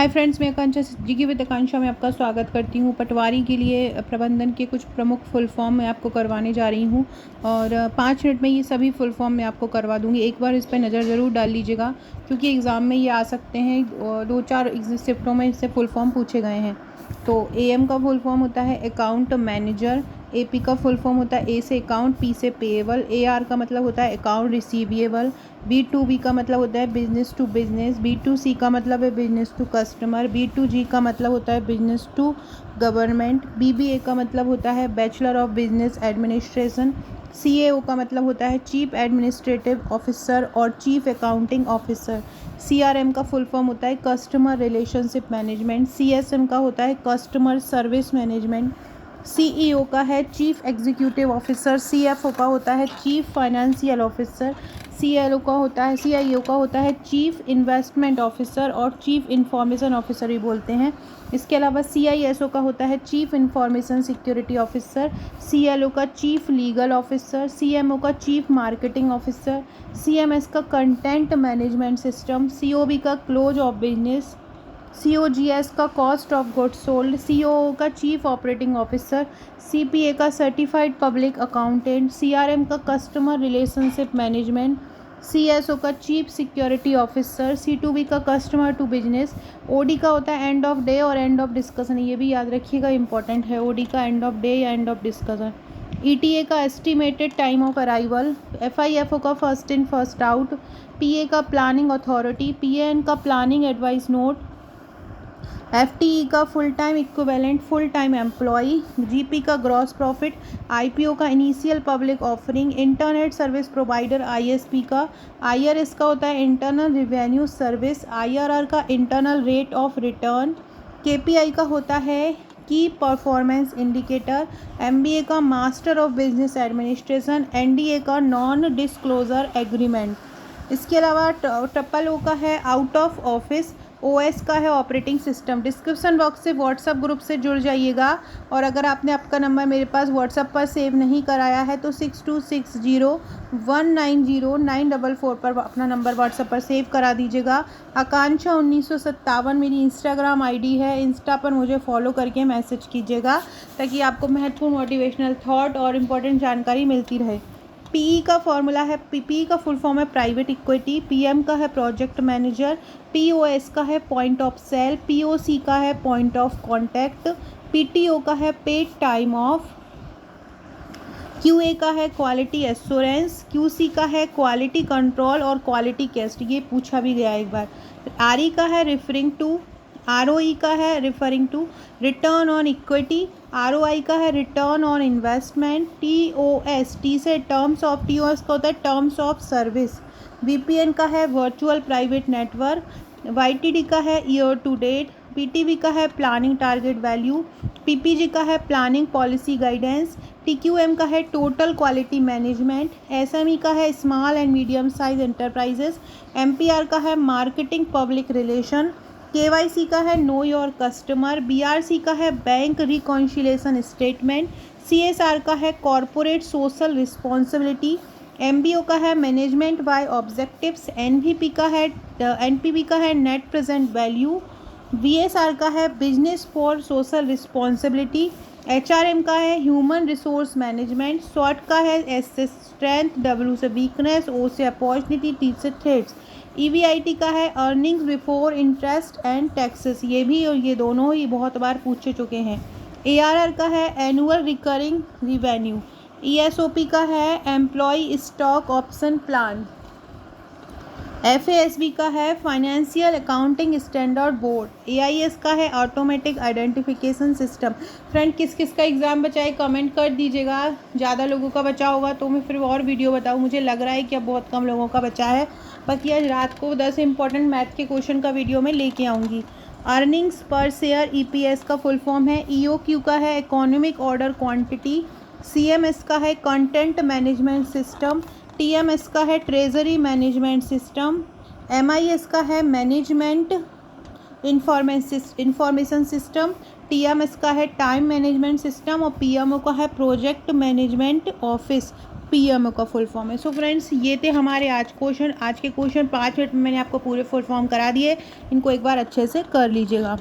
Hi friends, मैं आकांक्षा GK with आकांक्षा में आपका स्वागत करती हूँ। पटवारी के लिए प्रबंधन के कुछ प्रमुख फुल फॉर्म मैं आपको करवाने जा रही हूँ और 5 मिनट में ये सभी फुल फॉर्म मैं आपको करवा दूँगी। एक बार इस पर नज़र ज़रूर डाल लीजिएगा क्योंकि एग्ज़ाम में ये आ सकते हैं। 2-4 शिफ्टों में इससे फुल फॉर्म पूछे गए हैं। तो AM का फुल फॉर्म होता है अकाउंट मैनेजर, AP का फुल फॉर्म होता है A से अकाउंट, P से पेएबल, AR का मतलब होता है अकाउंट रिसीवेबल, B2B का मतलब होता है बिजनेस टू बिजनेस, B2C का मतलब है बिजनेस टू कस्टमर, B2G का मतलब होता है बिजनेस टू गवर्नमेंट, BBA का मतलब होता है bachelor of business administration, CAO का मतलब होता है चीफ एडमिनिस्ट्रेटिव ऑफिसर और चीफ अकाउंटिंग ऑफिसर, CRM का फुल फॉर्म होता है कस्टमर रिलेशनशिप मैनेजमेंट, CSM का होता है कस्टमर सर्विस मैनेजमेंट, CEO का है चीफ एग्जीक्यूटिव ऑफिसर, CFO का होता है चीफ फाइनेंशियल ऑफिसर, CIO का होता है चीफ इन्वेस्टमेंट ऑफिसर और चीफ इंफॉर्मेशन ऑफिसर भी बोलते हैं। इसके अलावा CISO का होता है chief information security officer, CLO का चीफ लीगल ऑफिसर, CMO का चीफ मार्केटिंग ऑफिसर, CMS का कंटेंट मैनेजमेंट सिस्टम, COB का क्लोज ऑफ बिजनेस, COGS का cost of goods sold, COO का चीफ ऑपरेटिंग ऑफिसर, CPA का सर्टिफाइड पब्लिक अकाउंटेंट, CRM का customer relationship management, CSO का chief security officer, C2B का customer to business, OD का होता है एंड ऑफ डे और एंड ऑफ डिस्कशन। ये भी याद रखिएगा, इंपॉर्टेंट है OD का एंड ऑफ डे या एंड ऑफ डिस्कशन। ETA का estimated time of arrival, FIFO का first in first out, PA का प्लानिंग अथॉरिटी, PAN का प्लानिंग एडवाइस नोट, FTE का full time equivalent full time employee, GP का gross profit, IPO का initial public offering, internet service provider ISP का, IRS का होता है इंटरनल रिवेन्यू सर्विस, IRR का internal rate of return, KPI का होता है की परफॉर्मेंस इंडिकेटर, MBA का master of business administration, NDA का नॉन डिस्क्लोजर एग्रीमेंट। इसके अलावा ट्रिपल का है आउट ऑफ ऑफिस, OS का है ऑपरेटिंग सिस्टम। डिस्क्रिप्शन बॉक्स से व्हाट्सअप ग्रुप से जुड़ जाइएगा और अगर आपने आपका नंबर मेरे पास व्हाट्सअप पर सेव नहीं कराया है तो 6260190944 पर अपना नंबर व्हाट्सअप पर सेव करा दीजिएगा। आकांक्षा 1957 मेरी इंस्टाग्राम ID है। इंस्टा पर मुझे फॉलो करके मैसेज कीजिएगा ताकि आपको महत्वपूर्ण मोटिवेशनल थॉट और इम्पोर्टेंट जानकारी मिलती रहे। PE का फॉर्मूला है, PPE का फुल फॉर्म है प्राइवेट इक्विटी, PM का है प्रोजेक्ट मैनेजर, POS का है पॉइंट ऑफ सेल, POC का है पॉइंट ऑफ कॉन्टैक्ट, PTO का है पेड टाइम ऑफ, QA का है क्वालिटी एश्योरेंस, QC का है क्वालिटी कंट्रोल और क्वालिटी टेस्ट। ये पूछा भी गया एक बार। RE का है रिफरिंग टू, ROE का है referring to return on equity, ROI का है return on investment, TOS T से टर्म्स ऑफ, TOS का होता है टर्म्स ऑफ सर्विस, VPN का है वर्चुअल प्राइवेट नेटवर्क, YTD का है ईयर टू डेट, PTV का है प्लानिंग टारगेट वैल्यू, PPG का है प्लानिंग पॉलिसी गाइडेंस, TQM का है टोटल क्वालिटी मैनेजमेंट, SME का है small and medium size enterprises, MPR का है मार्केटिंग पब्लिक रिलेशन, KYC का है नो योर कस्टमर, BRC का है बैंक रिकॉन्शिलेशन स्टेटमेंट, CSR का है कॉरपोरेट सोशल रिस्पॉन्सिबिलिटी, MBO का है मैनेजमेंट बाय ऑब्जेक्टिव्स, NPB का है नेट प्रेजेंट वैल्यू, VSR का है business for social responsibility, HRM का है ह्यूमन रिसोर्स मैनेजमेंट, SWOT का है S से स्ट्रेंथ, W से वीकनेस, O से अपॉर्चुनिटी, T से थ्रेट्स, EVIT का है earnings before interest and taxes. ये भी और ये दोनों ही बहुत बार पूछे चुके हैं। ARR का है एनुअल रिकरिंग रिवेन्यू, ESOP का है employ stock option plan, FASB का है financial accounting standard board, AIS का है ऑटोमेटिक आइडेंटिफिकेशन सिस्टम। फ्रेंड, किस किस का एग्ज़ाम बचा है कमेंट कर दीजिएगा। ज़्यादा लोगों का बचा होगा तो मैं फिर और वीडियो बताऊँ। मुझे लग रहा है कि अब बहुत कम लोगों का बचा है। बाकी आज रात को 10 इंपॉर्टेंट मैथ के क्वेश्चन का वीडियो मैं लेके आऊँगी। अर्निंग्स पर शेयर EPS का फुल फॉर्म है, EOQ का है इकोनॉमिक ऑर्डर क्वांटिटी, CMS का है कंटेंट मैनेजमेंट सिस्टम, TMS का है ट्रेजरी मैनेजमेंट सिस्टम, MIS का है मैनेजमेंट इंफॉर्मेशन सिस्टम, TMS का है टाइम मैनेजमेंट सिस्टम और PMO का है प्रोजेक्ट मैनेजमेंट ऑफिस। पीएमओ का फुल फॉर्म है। सो फ्रेंड्स, ये थे हमारे आज के क्वेश्चन 5 मिनट में मैंने आपको पूरे फुल फॉर्म करा दिए। इनको एक बार अच्छे से कर लीजिएगा।